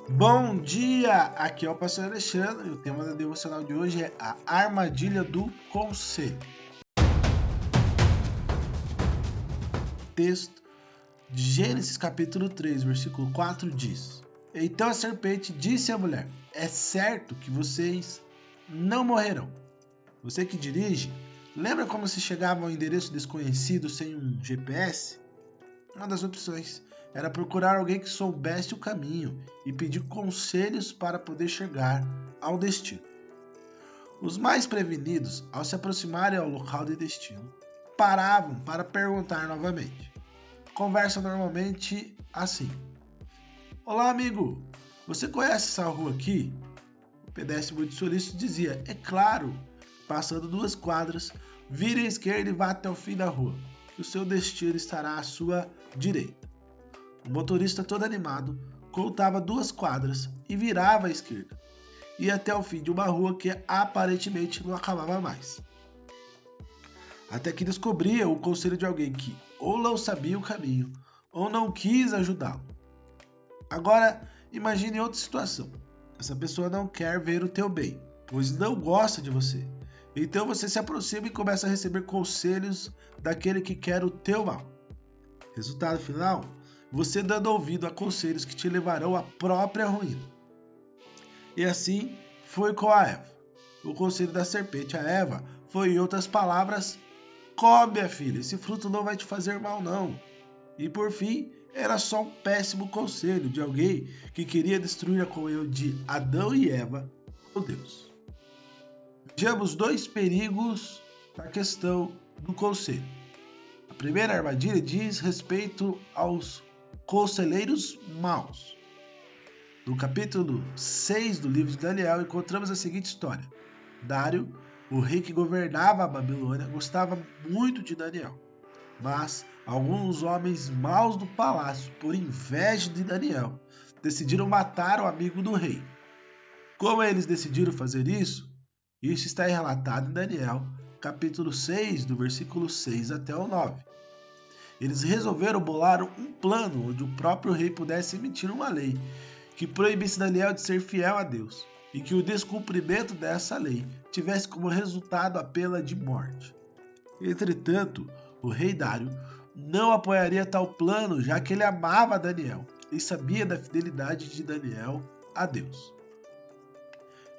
Bom dia! Aqui é o pastor Alexandre e o tema da devocional de hoje é a armadilha do conselho. Texto de Gênesis capítulo 3, versículo 4 diz: Então a serpente disse à mulher: É certo que vocês não morrerão. Você que dirige, lembra como se chegava ao endereço desconhecido sem um GPS? Uma das opções era procurar alguém que soubesse o caminho e pedir conselhos para poder chegar ao destino. Os mais prevenidos, ao se aproximarem ao local de destino, paravam para perguntar novamente. Conversa normalmente assim: Olá, amigo, você conhece essa rua aqui? O pedestre muito solícito dizia: É claro. Passando 2 quadras, vire à esquerda e vá até o fim da rua. O seu destino estará à sua direita. O motorista, todo animado, contava 2 quadras e virava à esquerda. Ia até o fim de uma rua que aparentemente não acabava mais. Até que descobria o conselho de alguém que ou não sabia o caminho ou não quis ajudá-lo. Agora, imagine outra situação. Essa pessoa não quer ver o teu bem, pois não gosta de você. Então você se aproxima e começa a receber conselhos daquele que quer o teu mal. Resultado final? Você dando ouvido a conselhos que te levarão à própria ruína. E assim foi com a Eva. O conselho da serpente a Eva foi, em outras palavras, come, minha filha, esse fruto não vai te fazer mal não. E por fim, era só um péssimo conselho de alguém que queria destruir a comunhão de Adão e Eva com Deus. Vejamos 2 perigos na questão do conselho. A primeira armadilha diz respeito aos conselheiros maus. No capítulo 6 do livro de Daniel, encontramos a seguinte história. Dário, o rei que governava a Babilônia, gostava muito de Daniel. Mas alguns homens maus do palácio, por inveja de Daniel, decidiram matar o amigo do rei. Como eles decidiram fazer isso? Isso está relatado em Daniel, capítulo 6, do versículo 6 até o 9. Eles resolveram bolar um plano onde o próprio rei pudesse emitir uma lei que proibisse Daniel de ser fiel a Deus e que o descumprimento dessa lei tivesse como resultado a pena de morte. Entretanto, o rei Dário não apoiaria tal plano, já que ele amava Daniel e sabia da fidelidade de Daniel a Deus.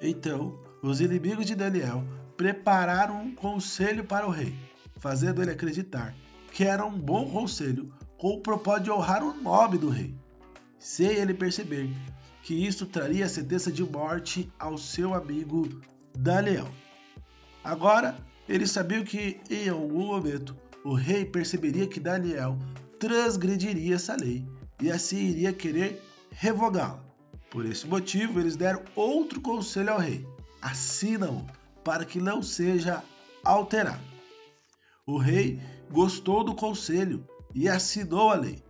Então, os inimigos de Daniel prepararam um conselho para o rei, fazendo ele acreditar que era um bom conselho com o propósito de honrar o nome do rei, sem ele perceber que isso traria a sentença de morte ao seu amigo Daniel. Agora, eles sabiam que em algum momento o rei perceberia que Daniel transgrediria essa lei e assim iria querer revogá-la. Por esse motivo, eles deram outro conselho ao rei: assina-o para que não seja alterado. O rei gostou do conselho e assinou a lei,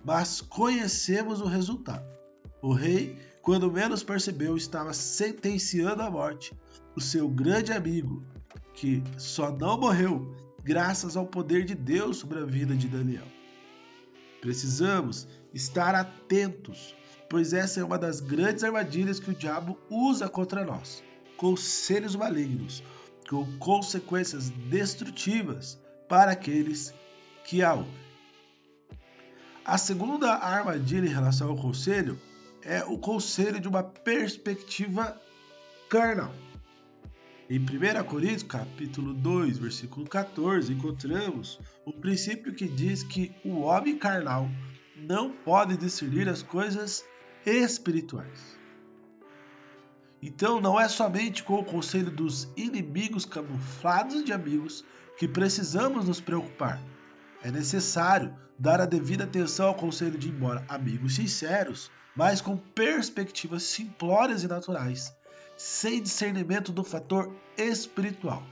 mas conhecemos o resultado. O rei, quando menos percebeu, estava sentenciando à morte o seu grande amigo, que só não morreu graças ao poder de Deus sobre a vida de Daniel. Precisamos estar atentos, pois essa é uma das grandes armadilhas que o diabo usa contra nós. Conselhos malignos, com consequências destrutivas para aqueles que a ouvem. A segunda armadilha em relação ao conselho é o conselho de uma perspectiva carnal. Em 1 Coríntios, capítulo 2, versículo 14, encontramos o princípio que diz que o homem carnal não pode discernir as coisas espirituais. Então, não é somente com o conselho dos inimigos camuflados de amigos que precisamos nos preocupar. É necessário dar a devida atenção ao conselho de ir embora amigos sinceros, mas com perspectivas simplórias e naturais, sem discernimento do fator espiritual.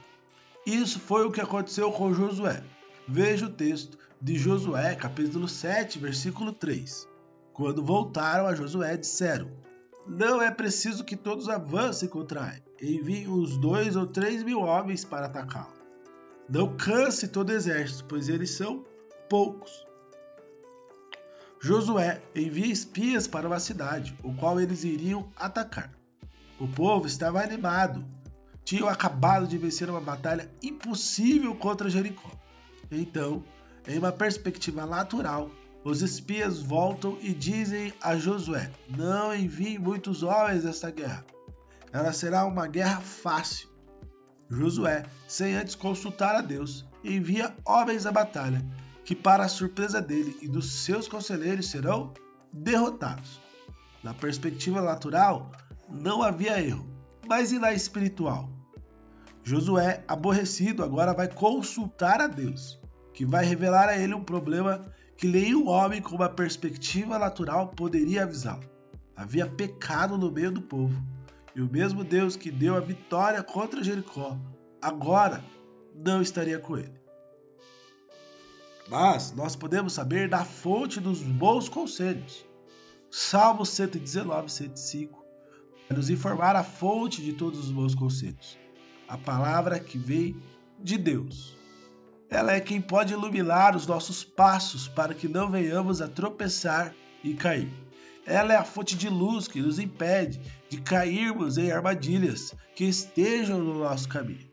Isso foi o que aconteceu com Josué. Veja o texto de Josué, capítulo 7, versículo 3. Quando voltaram a Josué, disseram: Não é preciso que todos avancem contra ele. Enviem uns 2 ou 3 mil homens para atacá-lo. Não canse todo o exército, pois eles são poucos. Josué envia espias para uma cidade, o qual eles iriam atacar. O povo estava animado. Tinham acabado de vencer uma batalha impossível contra Jericó. Então, em uma perspectiva natural, os espias voltam e dizem a Josué: não envie muitos homens nesta guerra. Ela será uma guerra fácil. Josué, sem antes consultar a Deus, envia homens à batalha, que para a surpresa dele e dos seus conselheiros serão derrotados. Na perspectiva natural, não havia erro, mas e na espiritual? Josué, aborrecido, agora vai consultar a Deus, que vai revelar a ele um problema que nenhum homem com uma perspectiva natural poderia avisá-lo. Havia pecado no meio do povo, e o mesmo Deus que deu a vitória contra Jericó, agora não estaria com ele. Mas nós podemos saber da fonte dos bons conselhos. Salmo 119, 105 vai nos informar a fonte de todos os bons conselhos. A palavra que vem de Deus. Ela é quem pode iluminar os nossos passos para que não venhamos a tropeçar e cair. Ela é a fonte de luz que nos impede de cairmos em armadilhas que estejam no nosso caminho.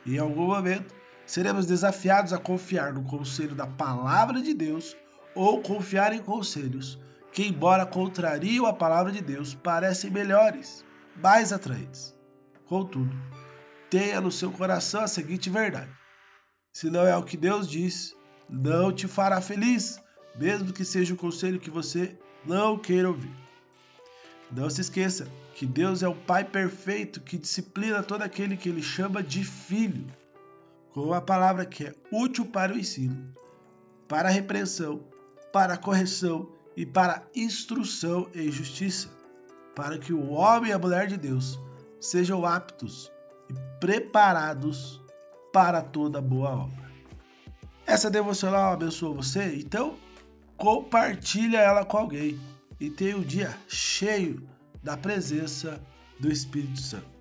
Em algum momento, seremos desafiados a confiar no conselho da palavra de Deus ou confiar em conselhos que, embora contrariam a palavra de Deus, parecem melhores, mais atraentes. Contudo, tenha no seu coração a seguinte verdade: se não é o que Deus diz, não te fará feliz, mesmo que seja um conselho que você não queira ouvir. Não se esqueça que Deus é o Pai perfeito que disciplina todo aquele que Ele chama de filho, com uma palavra que é útil para o ensino, para a repreensão, para a correção e para a instrução em justiça, para que o homem e a mulher de Deus sejam aptos e preparados para toda boa obra. Essa devocional abençoou você? Então, compartilha ela com alguém e tenha um dia cheio da presença do Espírito Santo.